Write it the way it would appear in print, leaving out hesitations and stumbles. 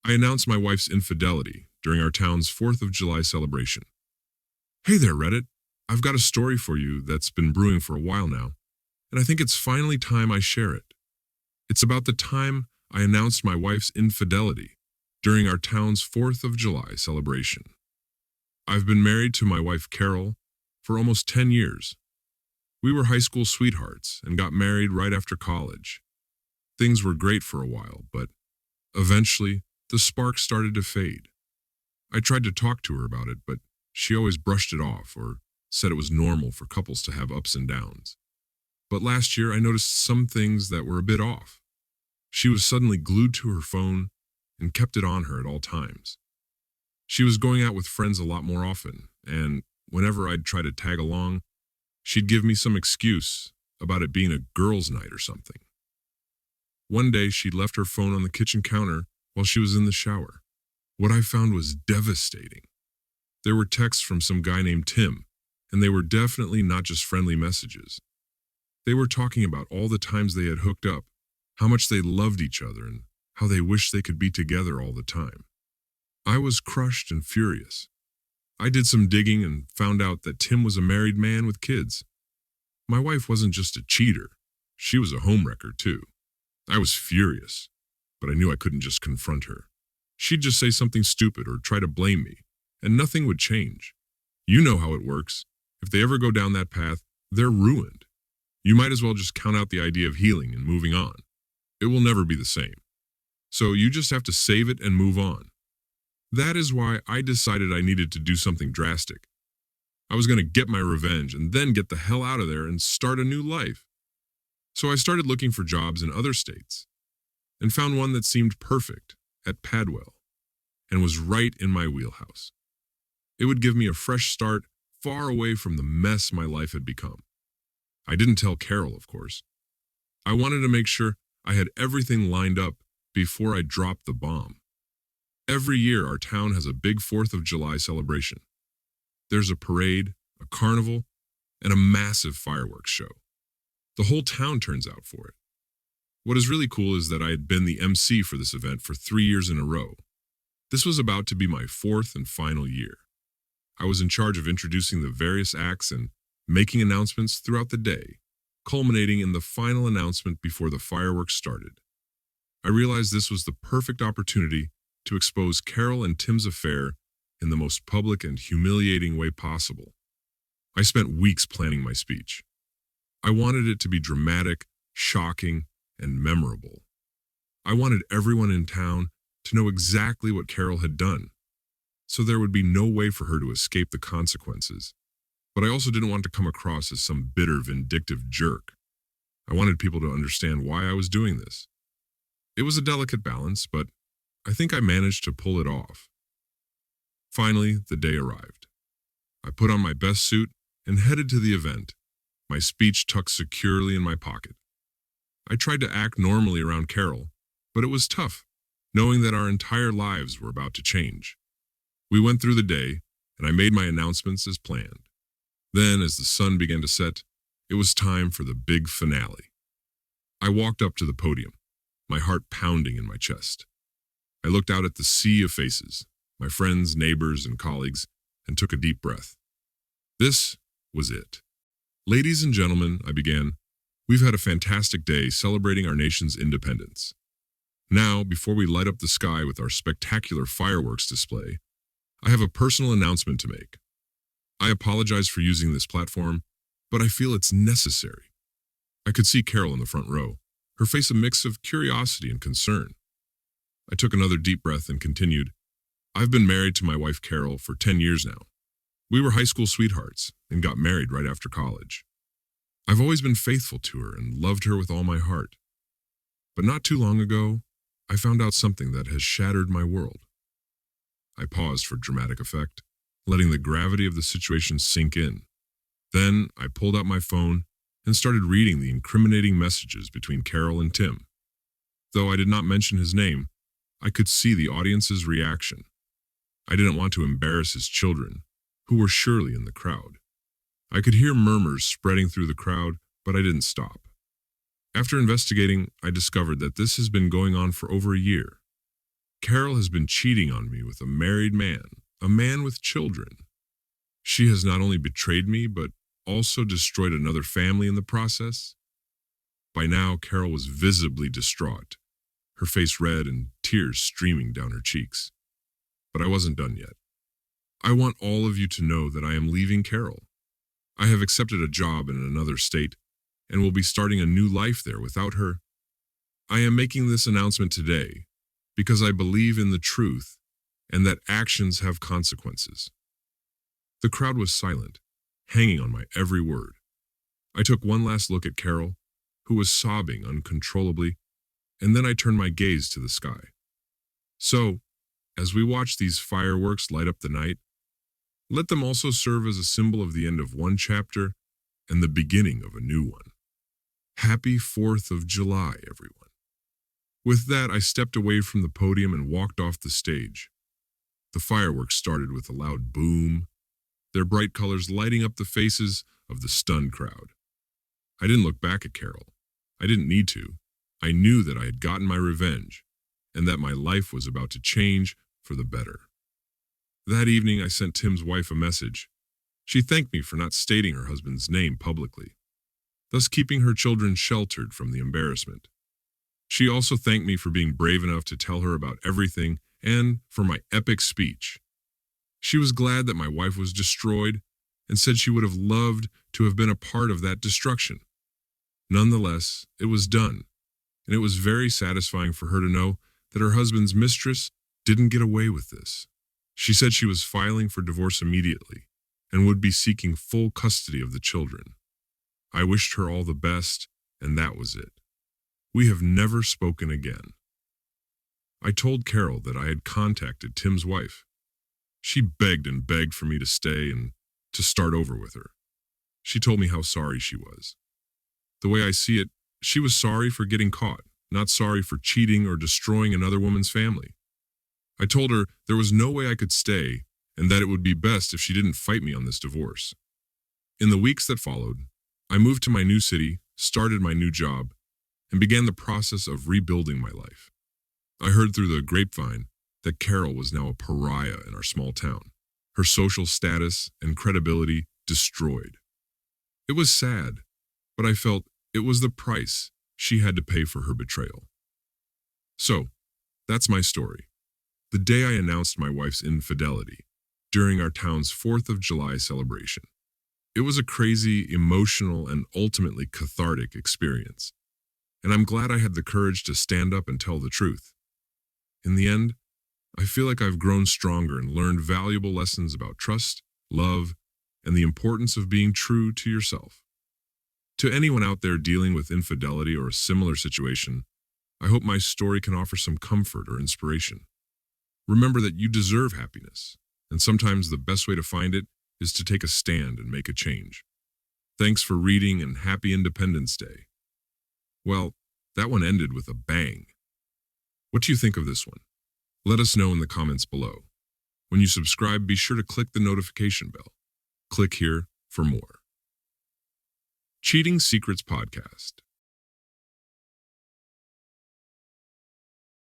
I announced my wife's infidelity during our town's 4th of July celebration. Hey there, Reddit. I've got a story for you that's been brewing for a while now, and I think it's finally time I share it. It's about the time I announced my wife's infidelity during our town's 4th of July celebration. I've been married to my wife Carol for almost 10 years. We were high school sweethearts and got married right after college. Things were great for a while, but eventually the spark started to fade. I tried to talk to her about it, but she always brushed it off or said it was normal for couples to have ups and downs. But last year I noticed some things that were a bit off. She was suddenly glued to her phone and kept it on her at all times. She was going out with friends a lot more often, and whenever I'd try to tag along, she'd give me some excuse about it being a girls' night or something. One day she'd left her phone on the kitchen counter while she was in the shower. What I found was devastating. There were texts from some guy named Tim, and they were definitely not just friendly messages. They were talking about all the times they had hooked up, how much they loved each other, and how they wished they could be together all the time. I was crushed and furious. I did some digging and found out that Tim was a married man with kids. My wife wasn't just a cheater, she was a homewrecker too. I was furious, but I knew I couldn't just confront her. She'd just say something stupid or try to blame me, and nothing would change. You know how it works. If they ever go down that path, they're ruined. You might as well just count out the idea of healing and moving on. It will never be the same. So you just have to save it and move on. That is why I decided I needed to do something drastic. I was going to get my revenge and then get the hell out of there and start a new life. So I started looking for jobs in other states and found one that seemed perfect at Padwell and was right in my wheelhouse. It would give me a fresh start far away from the mess my life had become. I didn't tell Carol, of course. I wanted to make sure I had everything lined up before I dropped the bomb. Every year, our town has a big 4th of July celebration. There's a parade, a carnival, and a massive fireworks show. The whole town turns out for it. What is really cool is that I had been the MC for this event for 3 years in a row. This was about to be my 4th and final year. I was in charge of introducing the various acts and making announcements throughout the day, culminating in the final announcement before the fireworks started. I realized this was the perfect opportunity to expose Carol and Tim's affair in the most public and humiliating way possible. I spent weeks planning my speech. I wanted it to be dramatic, shocking, and memorable. I wanted everyone in town to know exactly what Carol had done, so there would be no way for her to escape the consequences. But I also didn't want to come across as some bitter, vindictive jerk. I wanted people to understand why I was doing this. It was a delicate balance, but I think I managed to pull it off. Finally, the day arrived. I put on my best suit and headed to the event, my speech tucked securely in my pocket. I tried to act normally around Carol, but it was tough, knowing that our entire lives were about to change. We went through the day, and I made my announcements as planned. Then, as the sun began to set, it was time for the big finale. I walked up to the podium, my heart pounding in my chest. I looked out at the sea of faces, my friends, neighbors, and colleagues, and took a deep breath. This was it. Ladies and gentlemen, I began, we've had a fantastic day celebrating our nation's independence. Now, before we light up the sky with our spectacular fireworks display, I have a personal announcement to make. I apologize for using this platform, but I feel it's necessary. I could see Carol in the front row, her face a mix of curiosity and concern. I took another deep breath and continued, I've been married to my wife Carol for 10 years now. We were high school sweethearts and got married right after college. I've always been faithful to her and loved her with all my heart. But not too long ago, I found out something that has shattered my world. I paused for dramatic effect, letting the gravity of the situation sink in. Then I pulled out my phone and started reading the incriminating messages between Carol and Tim. Though I did not mention his name, I could see the audience's reaction. I didn't want to embarrass his children, who were surely in the crowd. I could hear murmurs spreading through the crowd, but I didn't stop. After investigating, I discovered that this has been going on for over a year. Carol has been cheating on me with a married man, a man with children. She has not only betrayed me, but also destroyed another family in the process. By now, Carol was visibly distraught, her face red and tears streaming down her cheeks. But I wasn't done yet. I want all of you to know that I am leaving Carol. I have accepted a job in another state and will be starting a new life there without her. I am making this announcement today because I believe in the truth and that actions have consequences. The crowd was silent, hanging on my every word. I took one last look at Carol, who was sobbing uncontrollably, and then I turned my gaze to the sky. So, as we watch these fireworks light up the night, let them also serve as a symbol of the end of one chapter and the beginning of a new one. Happy 4th of July, everyone. With that, I stepped away from the podium and walked off the stage. The fireworks started with a loud boom, their bright colors lighting up the faces of the stunned crowd. I didn't look back at Carol. I didn't need to. I knew that I had gotten my revenge and that my life was about to change for the better. That evening, I sent Tim's wife a message. She thanked me for not stating her husband's name publicly, thus keeping her children sheltered from the embarrassment. She also thanked me for being brave enough to tell her about everything and for my epic speech. She was glad that my wife was destroyed and said she would have loved to have been a part of that destruction. Nonetheless, it was done, and it was very satisfying for her to know that her husband's mistress didn't get away with this. She said she was filing for divorce immediately and would be seeking full custody of the children. I wished her all the best, and that was it. We have never spoken again. I told Carol that I had contacted Tim's wife. She begged and begged for me to stay and to start over with her. She told me how sorry she was. The way I see it, she was sorry for getting caught, not sorry for cheating or destroying another woman's family. I told her there was no way I could stay and that it would be best if she didn't fight me on this divorce. In the weeks that followed, I moved to my new city, started my new job, and began the process of rebuilding my life. I heard through the grapevine that Carol was now a pariah in our small town, her social status and credibility destroyed. It was sad, but I felt it was the price she had to pay for her betrayal. So, that's my story. The day I announced my wife's infidelity during our town's 4th of July celebration. It was a crazy, emotional, and ultimately cathartic experience. And I'm glad I had the courage to stand up and tell the truth. In the end, I feel like I've grown stronger and learned valuable lessons about trust, love, and the importance of being true to yourself. To anyone out there dealing with infidelity or a similar situation, I hope my story can offer some comfort or inspiration. Remember that you deserve happiness, and sometimes the best way to find it is to take a stand and make a change. Thanks for reading and happy Independence Day. Well, that one ended with a bang. What do you think of this one? Let us know in the comments below. When you subscribe, be sure to click the notification bell. Click here for more. Cheating Secrets Podcast.